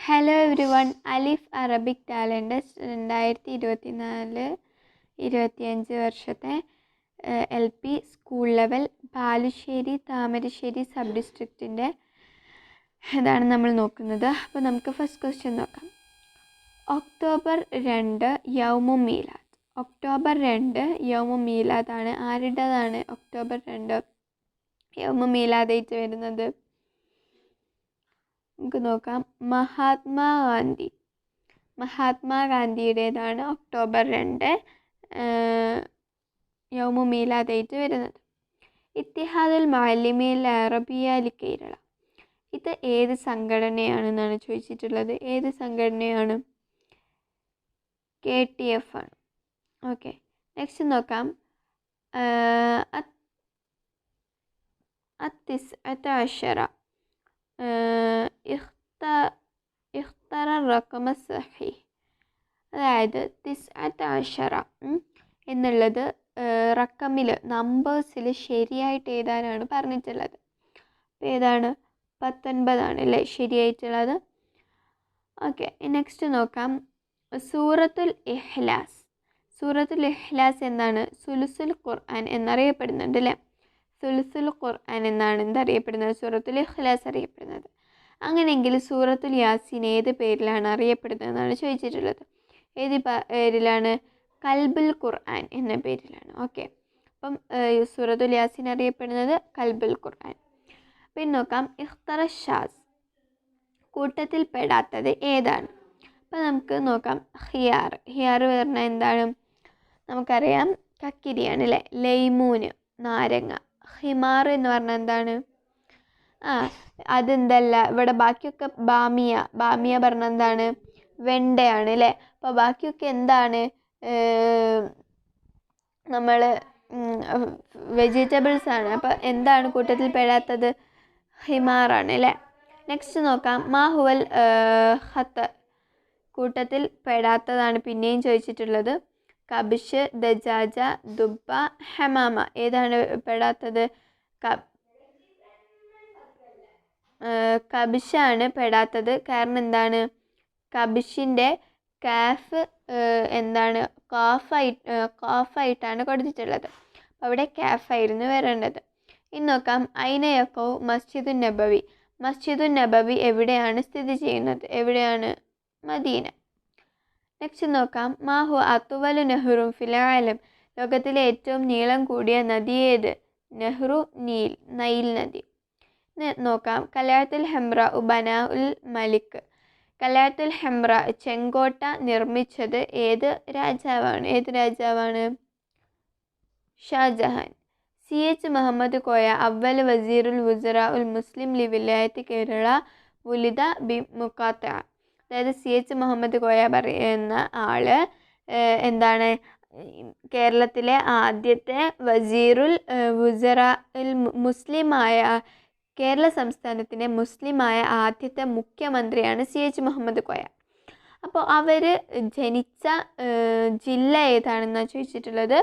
Hello everyone. അലിഫ് Arabic talent 2024-25 വർഷത്തെ LP school level Balussery Thamarassery sub ഡിസ്ട്രിക്റ്റിൻ്റെ ഇതാണ് നമ്മൾ നോക്കുന്നത്. അപ്പോൾ നമുക്ക് ഫസ്റ്റ് ക്വസ്റ്റ്യൻ നോക്കാം. ഒക്ടോബർ 2 യൗമു മീലാദ്. ഒക്ടോബർ 2 യൗമു മീലാദാണ്. ആരുടേതാണ് ഒക്ടോബർ 2 യൗമു മീലാദായിട്ട് വരുന്നത്? നമുക്ക് നോക്കാം. മഹാത്മാഗാന്ധിയുടേതാണ് ഒക്ടോബർ 2 യൗമു മീലാദായിട്ട് വരുന്നത്. ഇത്തിഹാദുൽ മുഅല്ലിമീൻ അറബിയ ലി കേരള. ഇത് ഏത് സംഘടനയാണെന്നാണ് ചോദിച്ചിട്ടുള്ളത്. ഏത് സംഘടനയാണ്? KTF ആണ്. ഓക്കെ, നെക്സ്റ്റ് നോക്കാം. 19 ഇഖ്തറ റഖമ സഹീഹ്. അതായത് 19 എന്നുള്ളത് റക്കമിൽ നമ്പേഴ്സിൽ ശരിയായിട്ട് എഴുതാനാണ് പറഞ്ഞിട്ടുള്ളത്. ഏതാണ്? 19 അല്ലേ ശരിയായിട്ടുള്ളത്. ഓക്കെ, നെക്സ്റ്റ് നോക്കാം. സൂറത്തുൽ ഇഖ്ലാസ്. സൂറത്തുൽ ഇഖ്ലാസ് എന്താണ്? സുലുസുൽ ഖുർആൻ എന്നറിയപ്പെടുന്നുണ്ട് അല്ലേ? സുലുസുൽ ഖുർആൻ എന്നാണ് എന്തറിയപ്പെടുന്നത്? സൂറത്തുൽ ഇഖ്ലാസ് അറിയപ്പെടുന്നത്. അങ്ങനെയെങ്കിൽ സൂറത്തുൽ യാസീൻ ഏത് പേരിലാണ് അറിയപ്പെടുന്നതെന്നാണ് ചോദിച്ചിട്ടുള്ളത്. ഏത് പേരിലാണ്? കൽബുൽ ഖുർആൻ എന്ന പേരിലാണ്. ഓക്കെ, അപ്പം സൂറത്തുൽ യാസീൻ അറിയപ്പെടുന്നത് കൽബുൽ ഖുർആൻ. പിന്നെ നോക്കാം. ഇഖ്തറ ഷാസ് കൂട്ടത്തിൽ പെടാത്തത് ഏതാണ്? അപ്പം നമുക്ക് നോക്കാം. ഹിയാർ. ഹിയാർ പറഞ്ഞാൽ എന്താണ്? നമുക്കറിയാം, കക്കിരിയാണ് അല്ലേ? ലൈമൂന് നാരങ്ങ. ഹിമാർ എന്ന് പറഞ്ഞാൽ എന്താണ്? അതെന്തല്ല, ഇവിടെ ബാക്കിയൊക്കെ ബാമിയ. ബാമിയ പറഞ്ഞാൽ എന്താണ്? വെണ്ടയാണ് അല്ലേ? അപ്പോൾ ബാക്കിയൊക്കെ എന്താണ്? നമ്മൾ വെജിറ്റബിൾസ് ആണ്. അപ്പോൾ എന്താണ് കൂട്ടത്തിൽ പെടാത്തത്? ഹിമാറാണ് അല്ലേ? നെക്സ്റ്റ് നോക്കാം. മാഹുവൽ ഖത്ത് കൂട്ടത്തിൽ പെടാത്തതാണ് പിന്നെയും ചോദിച്ചിട്ടുള്ളത്. കബിഷ്, ദജാജ, ദുബ്ബ, ഹമാമ. ഏതാണ് പെടാത്തത്? കബിഷാണ് പെടാത്തത്. കാരണം എന്താണ്? കബിഷിൻ്റെ കാഫ് എന്താണ്? കാഫായിട്ടാണ് കൊടുത്തിട്ടുള്ളത്. അപ്പോൾ അവിടെ കാഫായിരുന്നു വരേണ്ടത്. ഇനി നോക്കാം. ഐനയക്കോ മസ്ജിദുൻ നബവി. മസ്ജിദുൻ നബവി എവിടെയാണ് സ്ഥിതി ചെയ്യുന്നത്? എവിടെയാണ്? മദീന. നെക്സ്റ്റ് നോക്കാം. മാഹു അത്തുവലു നെഹ്റും ഫിൽ ആലം. ലോകത്തിലെ ഏറ്റവും നീളം കൂടിയ നദി ഏത്? നെഹ്റു നീൽ, നൈൽ നദി. നോക്കാം. കലഅത്തുൽ ഹംറ ബനാ ഉൽ മലിക്. കലഅത്തുൽ ഹംറ ചെങ്കോട്ട നിർമ്മിച്ചത് ഏത് രാജാവാണ്? ഏത് രാജാവാണ്? ഷാജഹാൻ. CH മുഹമ്മദ് കോയ അവൽ വസീറുൽ വുസറ ഉൽ മുസ്ലിം ലി വിലായത്ത് കേരള വുലിദ ബി മുക്കാത്ത. അതായത് CH മുഹമ്മദ് കോയ പറയുന്ന ആള് എന്താണ്? കേരളത്തിലെ ആദ്യത്തെ വസീറുൽ വുസറ മുസ്ലിമായ, കേരള സംസ്ഥാനത്തിൻ്റെ മുസ്ലിമായ ആദ്യത്തെ മുഖ്യമന്ത്രിയാണ് CH മുഹമ്മദ് കോയ. അപ്പോൾ അവർ ജനിച്ച ജില്ല ഏതാണെന്നാണ് ചോദിച്ചിട്ടുള്ളത്.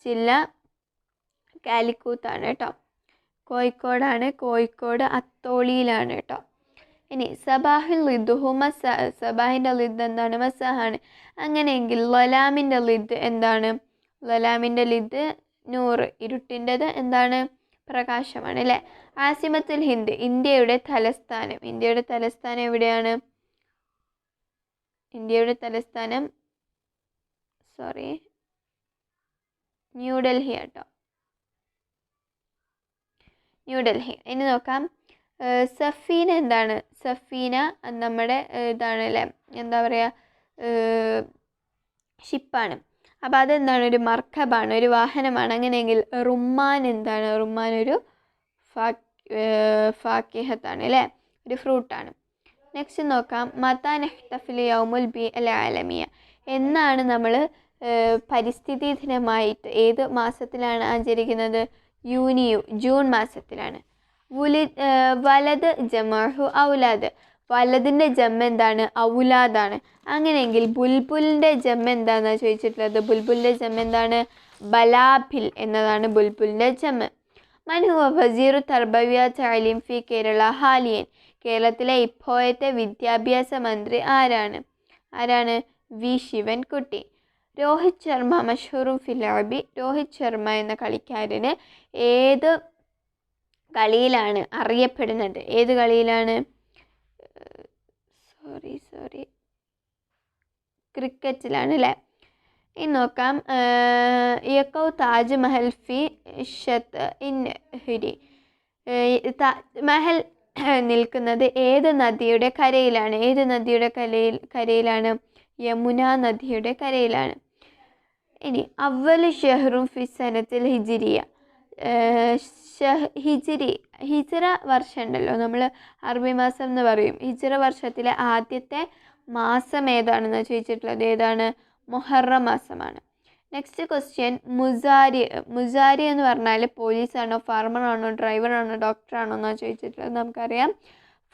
ജില്ല കാലിക്കൂത്താണ് കേട്ടോ. കോഴിക്കോടാണ്. കോഴിക്കോട് അത്തോളിയിലാണ് കേട്ടോ. ഇനി സബാഹുൽ ലിദ്ദുഹു മസാ. സബാഹിൻ്റെ ലിദ് എന്താണ്? മസാഹാണ്. അങ്ങനെയെങ്കിൽ ലലാമിൻ്റെ ലിദ് എന്താണ്? ലലാമിൻ്റെ ലിദ് നൂറ്, ഇരുട്ടിൻ്റെത് എന്താണ്? പ്രകാശമാണ് അല്ലേ? ആസിമത്തുൽ ഹിന്ദ് ഇന്ത്യയുടെ തലസ്ഥാനം. ഇന്ത്യയുടെ തലസ്ഥാനം എവിടെയാണ്? ഇന്ത്യയുടെ തലസ്ഥാനം ന്യൂഡൽഹി കേട്ടോ. ന്യൂഡൽഹി. ഇനി നോക്കാം. സഫീന എന്താണ്? സഫീന നമ്മുടെ ഇതാണ് അല്ലേ? എന്താ പറയുക? ഷിപ്പാണ്. അപ്പോൾ അതെന്താണ്? ഒരു മർക്കബാണ്, ഒരു വാഹനമാണ്. അങ്ങനെയെങ്കിൽ റുമ്മാൻ എന്താണ്? റുമ്മാൻ ഒരു ഫാക്കിഹത്താണ് അല്ലേ? ഒരു ഫ്രൂട്ടാണ്. നെക്സ്റ്റ് നോക്കാം. മതാ നെഹ്തഫിൽ യൗമുൽ ബി അൽ ആലമിയ. എന്നാണ് നമ്മൾ പരിസ്ഥിതി ദിനമായിട്ട് ഏത് മാസത്തിലാണ് ആചരിക്കുന്നത്? ജൂൺ മാസത്തിലാണ്. വലത് ജമഹു ഔലാദ്. വലതിൻ്റെ ജമ്മ എന്താണ്? ഔലാദാണ്. അങ്ങനെയെങ്കിൽ ബുൽബുലിൻ്റെ ജമ്മ എന്താണെന്നാണ് ചോദിച്ചിട്ടുള്ളത്. ബുൽബുലിൻ്റെ ജമ്മ എന്താണ്? ബലാബിൽ എന്നതാണ് ബുൽബുലിൻ്റെ ജമ്മ. മൻഹുവ വസീറു തർബവിയ തഅലീം ഫി കേരള ഹാലിയൻ. കേരളത്തിലെ ഇപ്പോഴത്തെ വിദ്യാഭ്യാസ മന്ത്രി ആരാണ്? വി ശിവൻകുട്ടി. രോഹിത് ശർമ്മ മഷഹൂറും ഫിലാബി. രോഹിത് ശർമ്മ എന്ന കളിക്കാരന് ഏത് കളിയിലാണ് അറിയപ്പെടുന്നത്? ഏത് കളിയിലാണ്? സോറി ക്രിക്കറ്റിലാണ് അല്ലേ? ഇനി നോക്കാം. യക്കൗ താജ്മഹൽ ഫി ഷത്ത് ഇൻ ഹുരി. താജ്മഹൽ നിൽക്കുന്നത് ഏത് നദിയുടെ കരയിലാണ്? ഏത് നദിയുടെ കരയിലാണ്? യമുന നദിയുടെ കരയിലാണ്. ഇനി അവ്വൽ ഷഹ്റും ഫി സനത്തിൽ ഹിജിരിയ. ഹിജ്റ വർഷം ഉണ്ടല്ലോ, നമ്മൾ അറബി മാസം എന്ന് പറയും. ഹിജ്റ വർഷത്തിലെ ആദ്യത്തെ മാസം ഏതാണെന്ന് ചോദിച്ചിട്ടുള്ളത്. ഏതാണ്? മുഹറം മാസമാണ്. നെക്സ്റ്റ് ക്വസ്റ്റ്യൻ, മുസാരി എന്ന് പറഞ്ഞാൽ പോലീസാണോ, ഫാർമറാണോ, ഡ്രൈവറാണോ, ഡോക്ടറാണോ എന്നാണ് ചോദിച്ചിട്ടുള്ളത്. നമുക്കറിയാം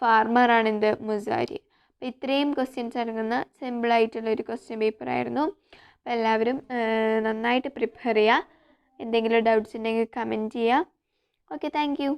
ഫാർമറാണ് എന്ത്? മുസാരി. അപ്പോൾ ഇത്രയും ക്വസ്റ്റ്യൻസ് അടങ്ങുന്ന സിമ്പിളായിട്ടുള്ളൊരു ക്വസ്റ്റ്യൻ പേപ്പറായിരുന്നു. അപ്പോൾ എല്ലാവരും നന്നായിട്ട് പ്രിപ്പയർ ചെയ്യുക. എന്തെങ്കിലും ഡൗട്ട്സ് ഉണ്ടെങ്കിൽ കമൻറ്റ് ചെയ്യുക. Okay, thank you.